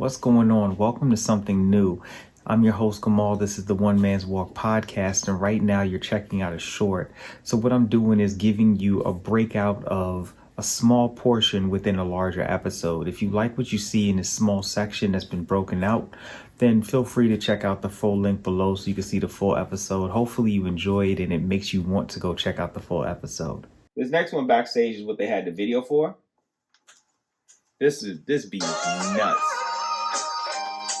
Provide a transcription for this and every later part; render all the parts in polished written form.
What's going on? Welcome to something new. I'm your host, Gamal. This is the One Man's Walk podcast, and right now you're checking out a short. So what I'm doing is giving you a breakout of a small portion within a larger episode. If you like what you see in this small section that's been broken out, then feel free to check out the full link below so you can see the full episode. Hopefully you enjoy it and it makes you want to go check out the full episode. This next one, Backstage, is what they had the video for. This beat is nuts.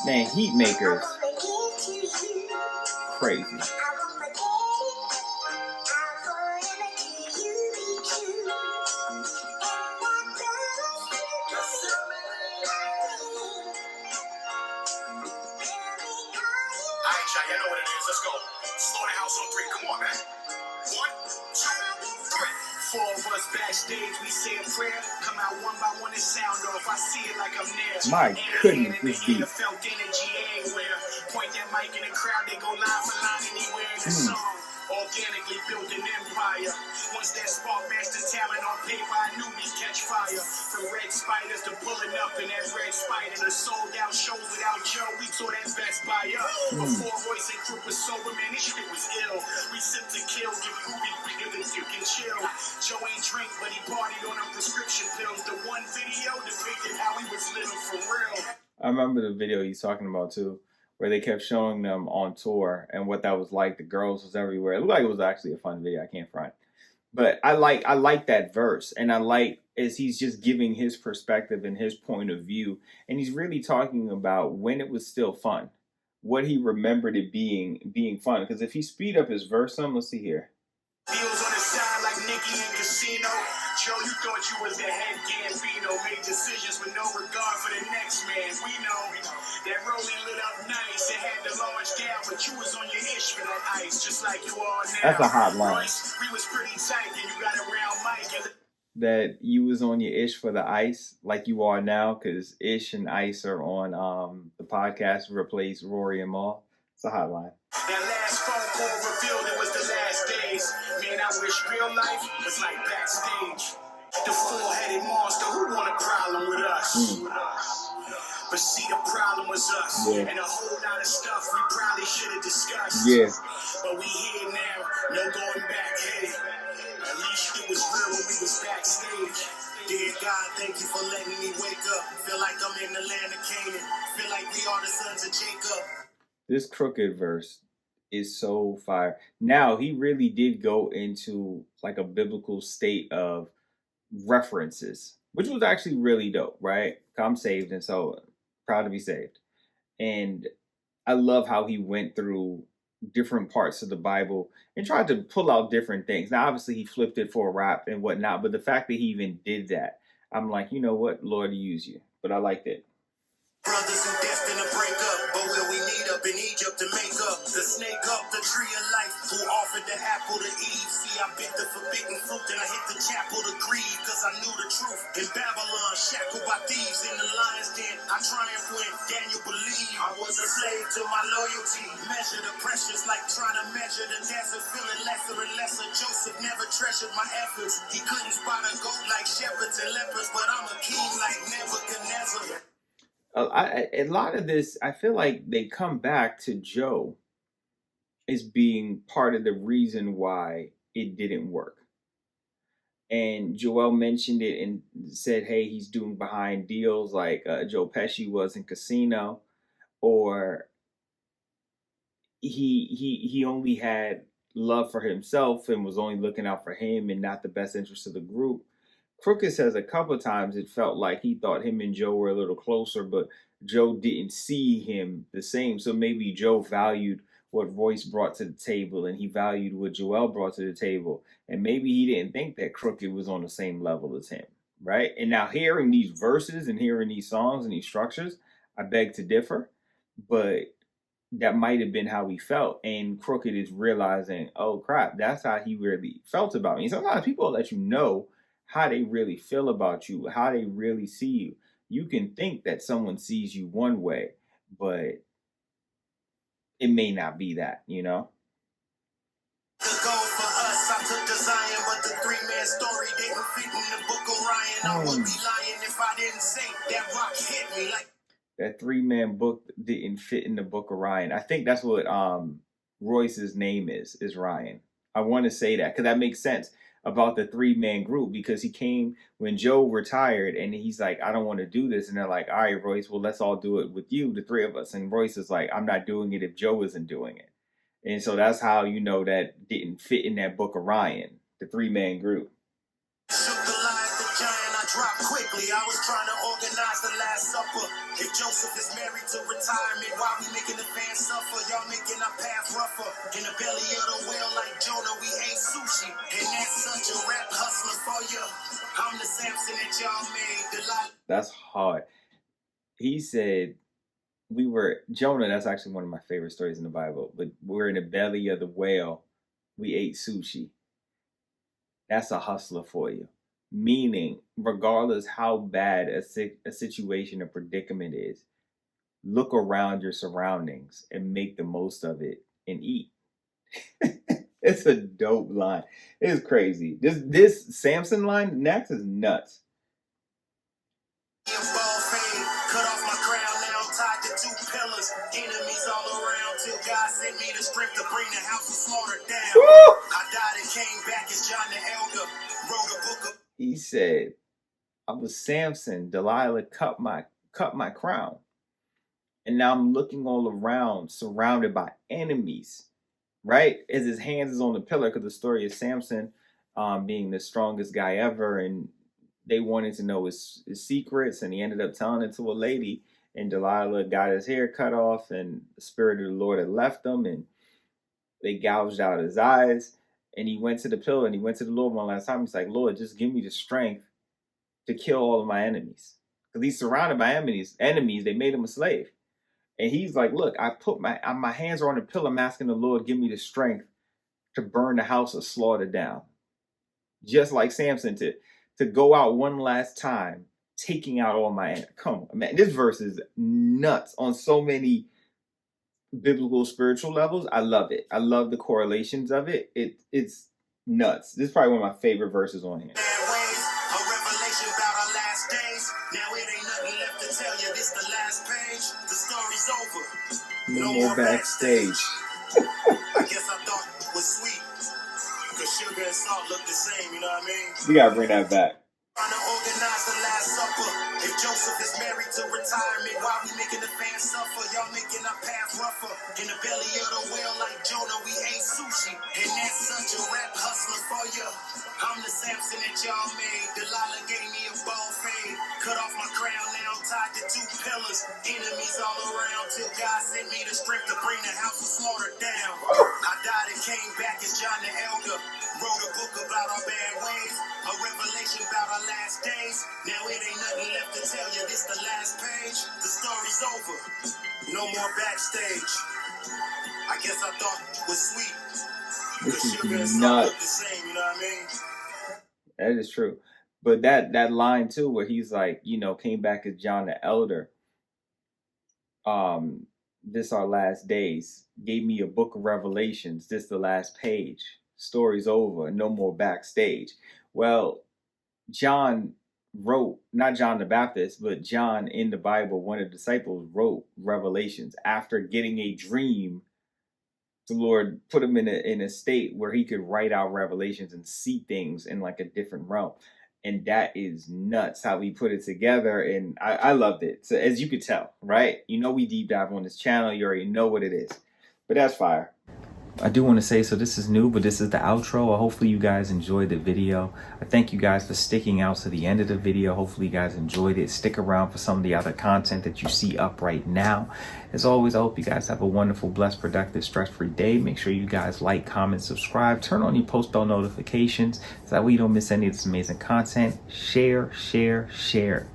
Man, heat makers. Crazy. Y'all know what it is. Let's go. Slow the house on 3. Come on, man. 1, 2, 3. 4 of us backstage. We say a prayer. Come out one by one and sound off. I see it like I'm there. My goodness, this beat. Felt energy everywhere. Point that mic in the crowd. They go line for line anywhere in the song. Organically built an empire. Once that spark matched the talent on paper, I knew we'd catch fire. From red spiders to pulling up in that red spider. The sold out shows without Joe, we tore that Best Buy up. Before Royce and Crook was sober, man, this shit was ill. We sip to kill, give Ruby bigger than you can chill. Joe ain't drink, but he partied on them prescription pills. The one video depicted how he was living for real. I remember the video he's talking about too, where they kept showing them on tour and what that was like. The girls was everywhere. It looked like it was actually a fun video. I can't front. But I like that verse, and I like as he's just giving his perspective and his point of view, and he's really talking about when it was still fun, what he remembered it being fun. Because if he speed up his verse some, let's see here. Deals on the side like Nicky and Casino. Joe, you thought you was the head Gambino. Made decisions with no regard for the next man. We know that rolling lit up nice. It had the large gal, but you was on your ish for that ice, just like you are now. That's a hot line. We was pretty tight, and you got around Mike. That you was on your ish for the ice, like you are now, because Ish and Ice are on the podcast replace Rory and Maul. It's a hot line. That last phone call revealed it was the last days. Man, I wish real life was like Backstage. The four-headed monster, who want a problem with us? But see, the problem was us. Yeah. And a whole lot of stuff we probably should have discussed. Yeah. But we here now, no going back. Hey, at least it was real when we was backstage. Dear God, thank you for letting me wake up. Feel like I'm in the land of Canaan. Feel like we are the sons of Jacob. This Crooked verse is so fire. Now, he really did go into like a biblical state of references, which was actually really dope, right? I'm saved, and so proud to be saved. And I love how he went through different parts of the Bible and tried to pull out different things. Now, obviously, he flipped it for a rap and whatnot, but the fact that he even did that, I'm like, you know what? Lord, use you. But I liked it. Brothers who destined to break up, but will we meet up in Egypt to make up? The snake up the tree of life, who offered the apple to Eve. See, I bit the forbidden fruit, and I hit the chapel to grieve, cause I knew the truth. In Babylon, shackled by thieves in the lion's den, I triumphed when Daniel believed. I was a slave to my loyalty. Measure the pressures like trying to measure the desert, feeling lesser and lesser. Joseph never treasured my efforts. He couldn't spot a goat like shepherds and lepers, but I'm a king like Nebuchadnezzar. A lot of this, I feel like they come back to Joe as being part of the reason why it didn't work. And Joel mentioned it and said, hey, he's doing behind deals like Joe Pesci was in Casino, or he only had love for himself and was only looking out for him and not the best interest of the group. Crooked says a couple of times it felt like he thought him and Joe were a little closer, but Joe didn't see him the same. So maybe Joe valued what Royce brought to the table, and he valued what Joel brought to the table. And maybe he didn't think that Crooked was on the same level as him, right? And now hearing these verses and hearing these songs and these structures, I beg to differ, but that might have been how he felt. And Crooked is realizing, oh crap, that's how he really felt about me. And sometimes people let you know how they really feel about you, how they really see you. You can think that someone sees you one way, but it may not be that, you know? The goal for us, I took the Zion, but the 3-man story didn't fit in the book of Ryan. I would be lying if I didn't say that rock hit me like. That 3-man book didn't fit in the book of Ryan. I think that's what Royce's name is Ryan. I want to say that because that makes sense about the 3-man group, because he came when Joe retired and he's like, I don't want to do this. And they're like, all right, Royce, well, let's all do it with you, the 3 of us. And Royce is like, I'm not doing it if Joe isn't doing it. And so that's how you know that didn't fit in that book of Ryan, the 3-man group. Drop quickly. I was trying to organize the Last Supper. If Joseph is married to retirement, why we making the fans suffer? Y'all making our path rougher. In the belly of the whale like Jonah, we ate sushi. And that's such a rap hustler for you. I'm the Samson that y'all made. That's hard. He said, Jonah, that's actually one of my favorite stories in the Bible, but we're in the belly of the whale. We ate sushi. That's a hustler for you. Meaning, regardless how bad a situation or predicament is, look around your surroundings and make the most of it and eat. It's a dope line. It's crazy. This Samson line next is nuts. Cut off my crown, now I'm tied to 2 pillars. Enemies all around till God sent me the strength to bring the house of slaughter down. Woo! I died and came back as John the Elder. Wrote a book of. He said, I was Samson. Delilah cut my crown. And now I'm looking all around, surrounded by enemies, right? As his hands is on the pillar, because the story is Samson being the strongest guy ever. And they wanted to know his secrets. And he ended up telling it to a lady. And Delilah got his hair cut off. And the Spirit of the Lord had left him. And they gouged out his eyes. And he went to the pillar and he went to the Lord one last time. He's like, Lord, just give me the strength to kill all of my enemies. Because he's surrounded by enemies. They made him a slave. And he's like, look, I put my hands are on the pillar. I'm asking the Lord, give me the strength to burn the house of slaughter down. Just like Samson, to go out one last time, taking out all my enemies. Come on, man. This verse is nuts on so many biblical spiritual levels. I love it. I love the correlations of it. It's nuts. This is probably one of my favorite verses on here. A revelation about our last days. Now it ain't nothing left to tell you. This the last page. The story's over. No more backstage. I guess I thought it was sweet, because sugar and salt look the same, you know what I mean? We gotta bring that back. Trying to organize the Last Supper. If Joseph is married to retirement, why we making the fans suffer? Y'all making our path rougher. In the belly of the whale like Jonah, we ate sushi. And that's such a rap hustler for you. I'm the Samson that y'all made. Delilah gave me a ball fade. Cut off my crown, now I'm tied to 2 pillars. Enemies all around till God sent me the strength to bring the house of slaughter down. I died and came back as John the Elder. Wrote a book about our bad ways. A revelation about our last days. Now it ain't nothing left to tell you. This the last page. The story's over. No more backstage. I guess I thought it was sweet. This is nuts. The same, you know what I mean? That is true. But that line too, where he's like, came back as John the Elder. This our last days. Gave me a book of revelations. This the last page. Story's over. No more backstage. Well, John wrote, not John the Baptist, but John in the Bible, one of the disciples, wrote Revelations after getting a dream. The Lord put him in a state where he could write out revelations and see things in like a different realm. And that is nuts how he put it together. And I loved it. So as you could tell, right? We deep dive on this channel. You already know what it is. But that's fire. I do want to say, so this is new, but this is the outro. Hopefully you guys enjoyed the video. I thank you guys for sticking out to the end of the video. Hopefully you guys enjoyed it. Stick around for some of the other content that you see up right now. As always, I hope you guys have a wonderful, blessed, productive, stress-free day. Make sure you guys like, comment, subscribe. Turn on your post bell notifications so that way you don't miss any of this amazing content. Share, share, share.